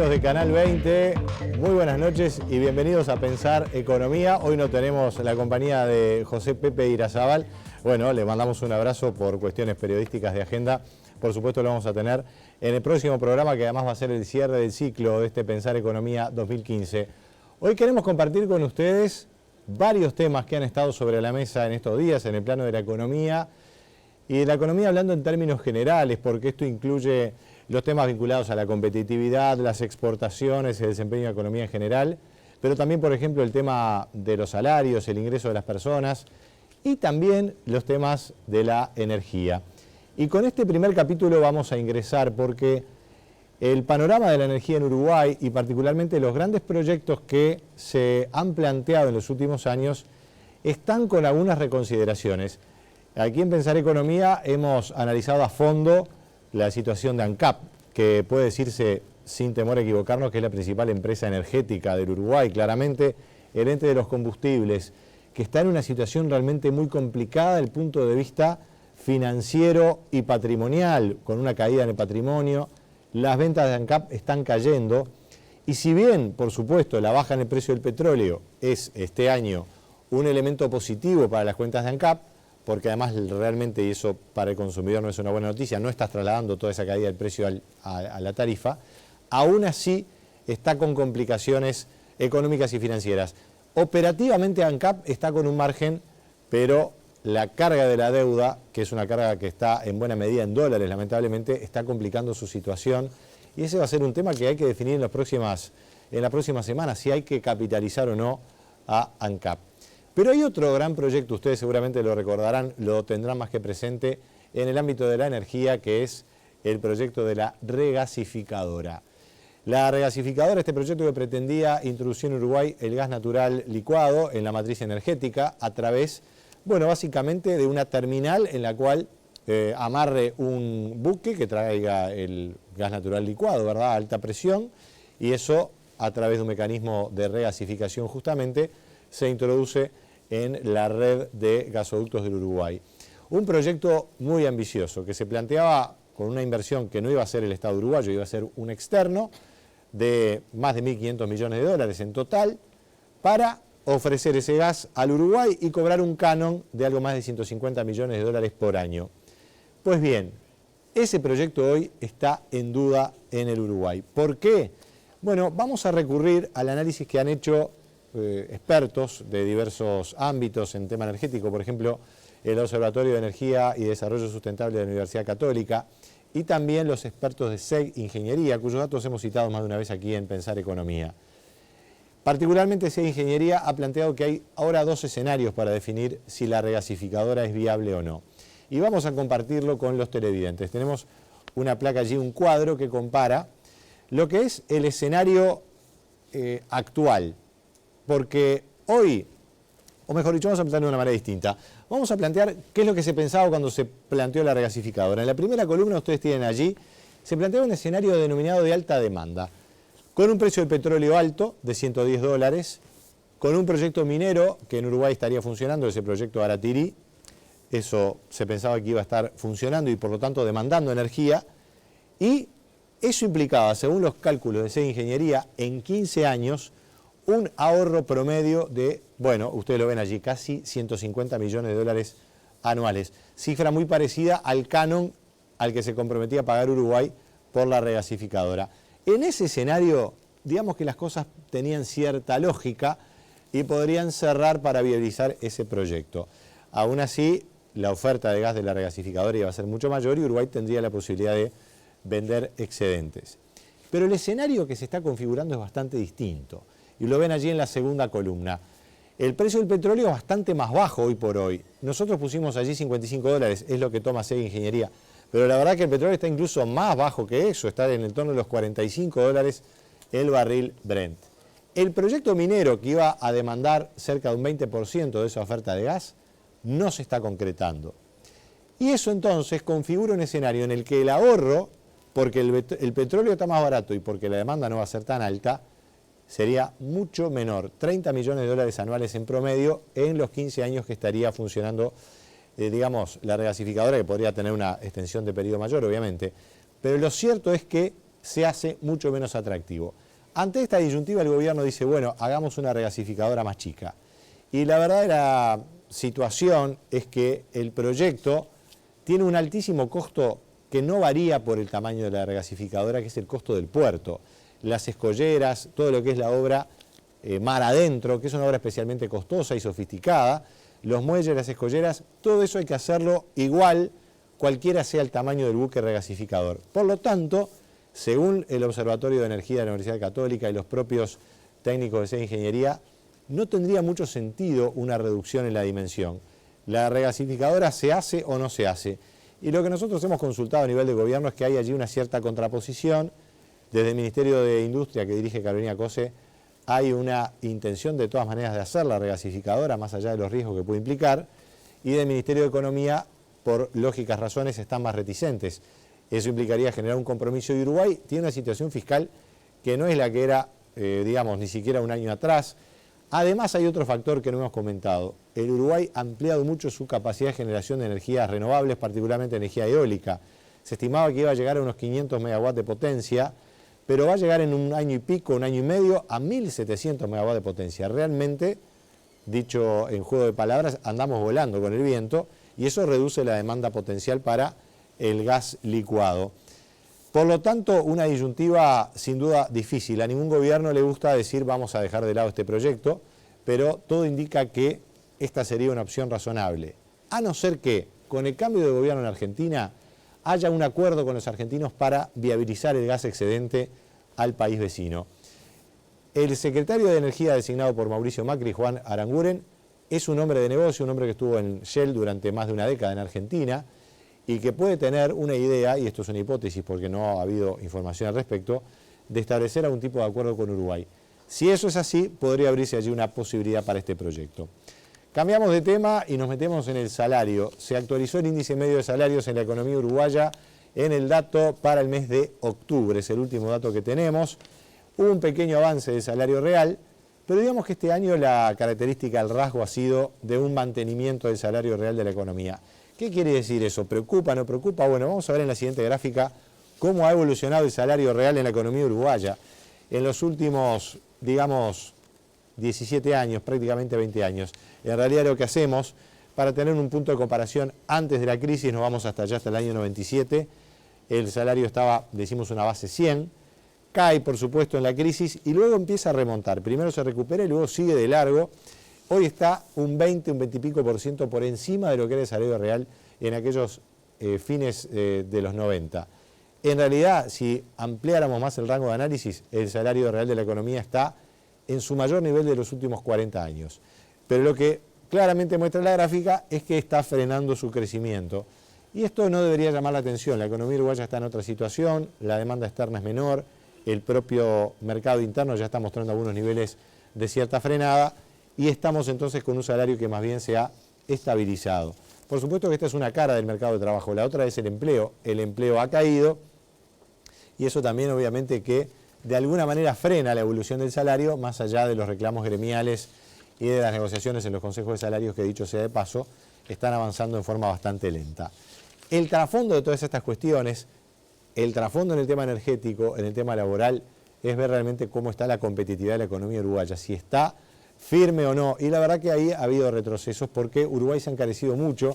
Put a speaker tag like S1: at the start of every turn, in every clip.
S1: amigos de Canal 20, muy buenas noches y bienvenidos a Pensar Economía. Hoy no tenemos la compañía de José Pepe Irazábal. Bueno, le mandamos un abrazo por cuestiones periodísticas de agenda. Por supuesto lo vamos a tener en el próximo programa, que además va a ser el cierre del ciclo de este Pensar Economía 2015. Hoy queremos compartir con ustedes varios temas que han estado sobre la mesa en estos días en el plano de la economía y de la economía hablando en términos generales, porque esto incluye los temas vinculados a la competitividad, las exportaciones, el desempeño de la economía en general, pero también, por ejemplo, el tema de los salarios, el ingreso de las personas y también los temas de la energía. Y con este primer capítulo vamos a ingresar porque el panorama de la energía en Uruguay y particularmente los grandes proyectos que se han planteado en los últimos años están con algunas reconsideraciones. Aquí en Pensar Economía hemos analizado a fondo la situación de ANCAP, que puede decirse sin temor a equivocarnos que es la principal empresa energética del Uruguay, claramente el ente de los combustibles, que está en una situación realmente muy complicada desde el punto de vista financiero y patrimonial, con una caída en el patrimonio. Las ventas de ANCAP están cayendo y si bien, por supuesto, la baja en el precio del petróleo es este año un elemento positivo para las cuentas de ANCAP, porque además realmente, y eso para el consumidor no es una buena noticia, no estás trasladando toda esa caída del precio a la tarifa, aún así está con complicaciones económicas y financieras. Operativamente ANCAP está con un margen, pero la carga de la deuda, que es una carga que está en buena medida en dólares, lamentablemente, está complicando su situación. Y ese va a ser un tema que hay que definir en las próximas semanas, si hay que capitalizar o no a ANCAP. Pero hay otro gran proyecto, ustedes seguramente lo recordarán, lo tendrán más que presente, en el ámbito de la energía, que es el proyecto de la regasificadora. La regasificadora, este proyecto que pretendía introducir en Uruguay el gas natural licuado en la matriz energética a través, bueno, básicamente de una terminal en la cual amarre un buque que traiga el gas natural licuado, ¿verdad?, a alta presión, y eso a través de un mecanismo de regasificación justamente se introduce en la red de gasoductos del Uruguay. Un proyecto muy ambicioso que se planteaba con una inversión que no iba a ser el Estado uruguayo, iba a ser un externo de más de 1.500 millones de dólares en total para ofrecer ese gas al Uruguay y cobrar un canon de algo más de 150 millones de dólares por año. Pues bien, ese proyecto hoy está en duda en el Uruguay. ¿Por qué? Bueno, vamos a recurrir al análisis que han hecho expertos de diversos ámbitos en tema energético, por ejemplo, el Observatorio de Energía y Desarrollo Sustentable de la Universidad Católica y también los expertos de SEG Ingeniería, cuyos datos hemos citado más de una vez aquí en Pensar Economía. Particularmente SEG Ingeniería ha planteado que hay ahora dos escenarios para definir si la regasificadora es viable o no. Y vamos a compartirlo con los televidentes. Tenemos una placa allí, un cuadro que compara lo que es el escenario actual. Porque hoy, o mejor dicho, vamos a plantear de una manera distinta. Vamos a plantear qué es lo que se pensaba cuando se planteó la regasificadora. En la primera columna ustedes tienen allí, se planteó un escenario denominado de alta demanda, con un precio del petróleo alto de 110 dólares, con un proyecto minero que en Uruguay estaría funcionando, ese proyecto Aratirí, eso se pensaba que iba a estar funcionando y por lo tanto demandando energía, y eso implicaba, según los cálculos de SEG Ingeniería, en 15 años, un ahorro promedio de, bueno, ustedes lo ven allí, casi 150 millones de dólares anuales. Cifra muy parecida al canon al que se comprometía a pagar Uruguay por la regasificadora. En ese escenario, digamos que las cosas tenían cierta lógica y podrían cerrar para viabilizar ese proyecto. Aún así, la oferta de gas de la regasificadora iba a ser mucho mayor y Uruguay tendría la posibilidad de vender excedentes. Pero el escenario que se está configurando es bastante distinto. Y lo ven allí en la segunda columna. El precio del petróleo es bastante más bajo hoy por hoy. Nosotros pusimos allí 55 dólares, es lo que toma SEG Ingeniería. Pero la verdad que el petróleo está incluso más bajo que eso, está en el torno de los 45 dólares el barril Brent. El proyecto minero que iba a demandar cerca de un 20% de esa oferta de gas no se está concretando. Y eso entonces configura un escenario en el que el ahorro, porque el petróleo está más barato y porque la demanda no va a ser tan alta, sería mucho menor, 30 millones de dólares anuales en promedio en los 15 años que estaría funcionando, digamos, la regasificadora, que podría tener una extensión de periodo mayor, obviamente. Pero lo cierto es que se hace mucho menos atractivo. Ante esta disyuntiva el gobierno dice, bueno, hagamos una regasificadora más chica. Y la verdadera situación es que el proyecto tiene un altísimo costo que no varía por el tamaño de la regasificadora, que es el costo del puerto. Las escolleras, todo lo que es la obra mar adentro, que es una obra especialmente costosa y sofisticada, los muelles, las escolleras, todo eso hay que hacerlo igual, cualquiera sea el tamaño del buque regasificador. Por lo tanto, según el Observatorio de Energía de la Universidad Católica y los propios técnicos de SEA Ingeniería, no tendría mucho sentido una reducción en la dimensión. La regasificadora se hace o no se hace. Y lo que nosotros hemos consultado a nivel de gobierno es que hay allí una cierta contraposición. Desde el Ministerio de Industria, que dirige Carolina Cose, hay una intención de todas maneras de hacer la regasificadora, más allá de los riesgos que puede implicar, y del Ministerio de Economía, por lógicas razones, están más reticentes. Eso implicaría generar un compromiso, y Uruguay tiene una situación fiscal que no es la que era, digamos, ni siquiera un año atrás. Además hay otro factor que no hemos comentado. El Uruguay ha ampliado mucho su capacidad de generación de energías renovables, particularmente energía eólica. Se estimaba que iba a llegar a unos 500 megawatts de potencia, pero va a llegar en un año y pico, un año y medio, a 1.700 megawatts de potencia. Realmente, dicho en juego de palabras, andamos volando con el viento y eso reduce la demanda potencial para el gas licuado. Por lo tanto, una disyuntiva sin duda difícil. A ningún gobierno le gusta decir vamos a dejar de lado este proyecto, pero todo indica que esta sería una opción razonable. A no ser que, con el cambio de gobierno en Argentina, haya un acuerdo con los argentinos para viabilizar el gas excedente al país vecino. El secretario de Energía designado por Mauricio Macri, Juan Aranguren, es un hombre de negocio, un hombre que estuvo en Shell durante más de una década en Argentina y que puede tener una idea, y esto es una hipótesis porque no ha habido información al respecto, de establecer algún tipo de acuerdo con Uruguay. Si eso es así, podría abrirse allí una posibilidad para este proyecto. Cambiamos de tema y nos metemos en el salario. Se actualizó el índice medio de salarios en la economía uruguaya en el dato para el mes de octubre, es el último dato que tenemos. Hubo un pequeño avance del salario real, pero digamos que este año la característica, el rasgo ha sido de un mantenimiento del salario real de la economía. ¿Qué quiere decir eso? ¿Preocupa, no preocupa? Bueno, vamos a ver en la siguiente gráfica cómo ha evolucionado el salario real en la economía uruguaya. En los últimos, digamos, 17 años, prácticamente 20 años. En realidad lo que hacemos, para tener un punto de comparación, antes de la crisis, nos vamos hasta allá, hasta el año 97, el salario estaba, decimos, una base 100, cae por supuesto en la crisis y luego empieza a remontar. Primero se recupera y luego sigue de largo. Hoy está un 20 y pico por ciento por encima de lo que era el salario real en aquellos fines de los 90. En realidad, si ampliáramos más el rango de análisis, el salario real de la economía está en su mayor nivel de los últimos 40 años. Pero lo que claramente muestra la gráfica es que está frenando su crecimiento. Y esto no debería llamar la atención. La economía uruguaya está en otra situación, la demanda externa es menor, el propio mercado interno ya está mostrando algunos niveles de cierta frenada y estamos entonces con un salario que más bien se ha estabilizado. Por supuesto que esta es una cara del mercado de trabajo, la otra es el empleo ha caído y eso también obviamente que de alguna manera frena la evolución del salario más allá de los reclamos gremiales y de las negociaciones en los consejos de salarios que, dicho sea de paso, están avanzando en forma bastante lenta. El trasfondo de todas estas cuestiones, el trasfondo en el tema energético, en el tema laboral, es ver realmente cómo está la competitividad de la economía uruguaya, si está firme o no. Y la verdad que ahí ha habido retrocesos porque Uruguay se ha encarecido mucho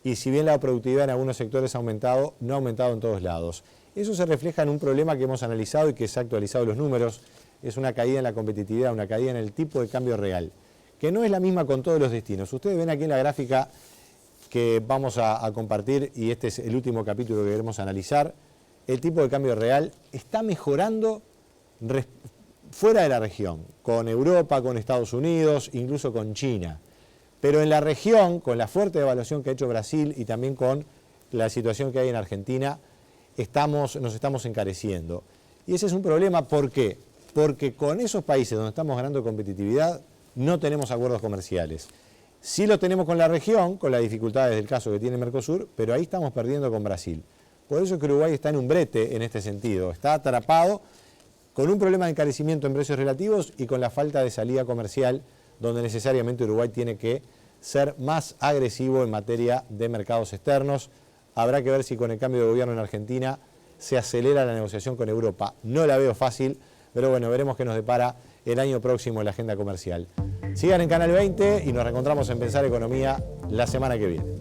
S1: y si bien la productividad en algunos sectores ha aumentado, no ha aumentado en todos lados. Eso se refleja en un problema que hemos analizado y que se ha actualizado los números, es una caída en la competitividad, una caída en el tipo de cambio real, que no es la misma con todos los destinos. Ustedes ven aquí en la gráfica que vamos a compartir, y este es el último capítulo que queremos analizar, el tipo de cambio real está mejorando fuera de la región, con Europa, con Estados Unidos, incluso con China. Pero en la región, con la fuerte devaluación que ha hecho Brasil y también con la situación que hay en Argentina, nos estamos encareciendo. Y ese es un problema, ¿por qué? Porque con esos países donde estamos ganando competitividad, no tenemos acuerdos comerciales. Sí lo tenemos con la región, con las dificultades del caso que tiene Mercosur, pero ahí estamos perdiendo con Brasil. Por eso es que Uruguay está en un brete en este sentido, está atrapado con un problema de encarecimiento en precios relativos y con la falta de salida comercial, donde necesariamente Uruguay tiene que ser más agresivo en materia de mercados externos. Habrá que ver si con el cambio de gobierno en Argentina se acelera la negociación con Europa. No la veo fácil, pero bueno, veremos qué nos depara el año próximo en la agenda comercial. Sigan en Canal 20 y nos reencontramos en Pensar Economía la semana que viene.